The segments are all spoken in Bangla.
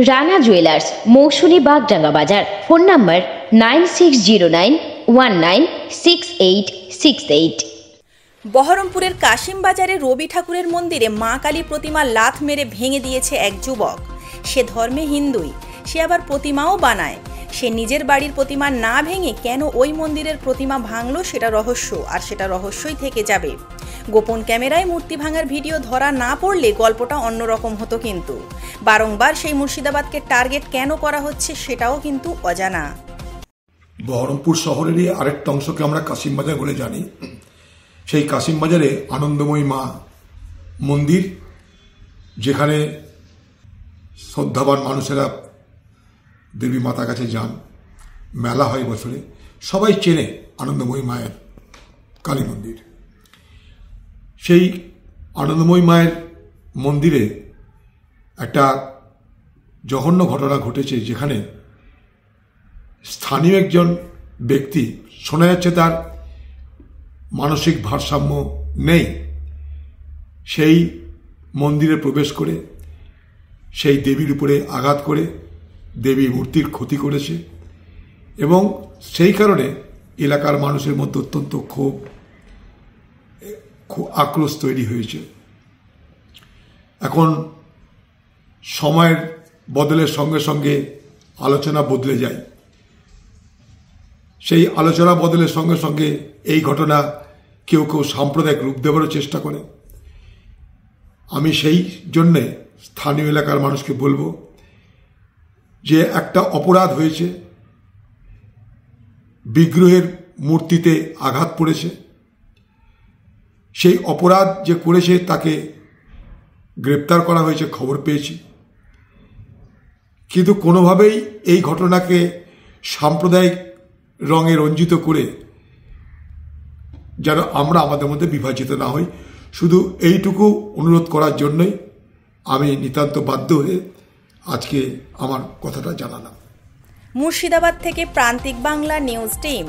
রানা জুয়েলার্স, মৌসুনী বাগডাঙ্গা বাজার। Phone number 9609196868। বহরমপুরের কাশিম বাজারে রবি ঠাকুরের মন্দিরে মা কালী প্রতিমা লাথ মেরে ভেঙে দিয়েছে এক যুবক। সে ধর্মে হিন্দুই, সে আবার প্রতিমাও বানায়। সে নিজের বাড়ির প্রতিমা না ভেঙে কেন ওই মন্দিরের প্রতিমা ভাঙলো সেটা রহস্য, আর সেটা রহস্যই থেকে যাবে। গোপন ক্যামেরায় মূর্তি ভাঙার ভিডিও ধরা না পড়লে গল্পটা অন্যরকম হতো, কিন্তু বারংবার সেই মুর্শিদাবাদকে টার্গেট কেন করা হচ্ছে সেটাও কিন্তু অজানা। বহরমপুর শহরেরই আরেকটা অংশকে আমরা কাশিম বাজার বলে জানি। সেই কাশিম বাজারে আনন্দময়ী মা মন্দির, যেখানে শ্রদ্ধাবান মানুষেরা দেবী মাতার কাছে যান, মেলা হয় বছরে, সবাই চেনে আনন্দময়ী মায়ের কালী মন্দির। সেই আনন্দময়ী মায়ের মন্দিরে একটা জঘন্য ঘটনা ঘটেছে, যেখানে স্থানীয় একজন ব্যক্তি, শোনা যাচ্ছে তার মানসিক ভারসাম্য নেই, সেই মন্দিরে প্রবেশ করে সেই দেবীর উপরে আঘাত করে দেবী মূর্তির ক্ষতি করেছে, এবং সেই কারণে এলাকার মানুষের মধ্যে অত্যন্ত ক্ষোভ, আক্রোশ তৈরি হয়েছে। এখন সময়ের বদলের সঙ্গে সঙ্গে আলোচনা বদলে যায়। সেই আলোচনা বদলের সঙ্গে সঙ্গে এই ঘটনা কেউ কেউ সাম্প্রদায়িক রূপ দেওয়ারও চেষ্টা করে। আমি সেই জন্যে স্থানীয় এলাকার মানুষকে বলবো যে একটা অপরাধ হয়েছে, বিগ্রহের মূর্তিতে আঘাত পড়েছে, সেই অপরাধ যে করেছে তাকে গ্রেপ্তার করা হয়েছে, খবর পেয়েছি, কিন্তু কোনোভাবেই এই ঘটনাকে সাম্প্রদায়িক রঙে রঞ্জিত করে যেন আমরা আমাদের মধ্যে বিভাজিত না হই, শুধু এইটুকু অনুরোধ করার জন্যই আমি নিতান্ত বাধ্য হয়ে আজকে আমার কথাটা জানালাম। মুর্শিদাবাদ থেকে প্রান্তিক বাংলা নিউজ টিম।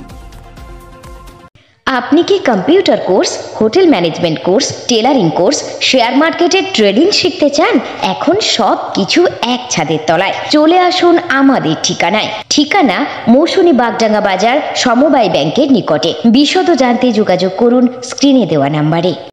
আপনি কি computer course, hotel management course, tailoring course, share মার্কেটের ট্রেডিং শিখতে চান? এখন সব কিছু এক ছাদের তলায়। চলে আসুন আমাদের ঠিকানায়। ঠিকানা মৌসুনী বাগডাঙ্গা বাজার, সমবায় ব্যাংকের নিকটে। বিশদ জানতে যোগাযোগ করুন স্ক্রিনে দেওয়া নাম্বারে।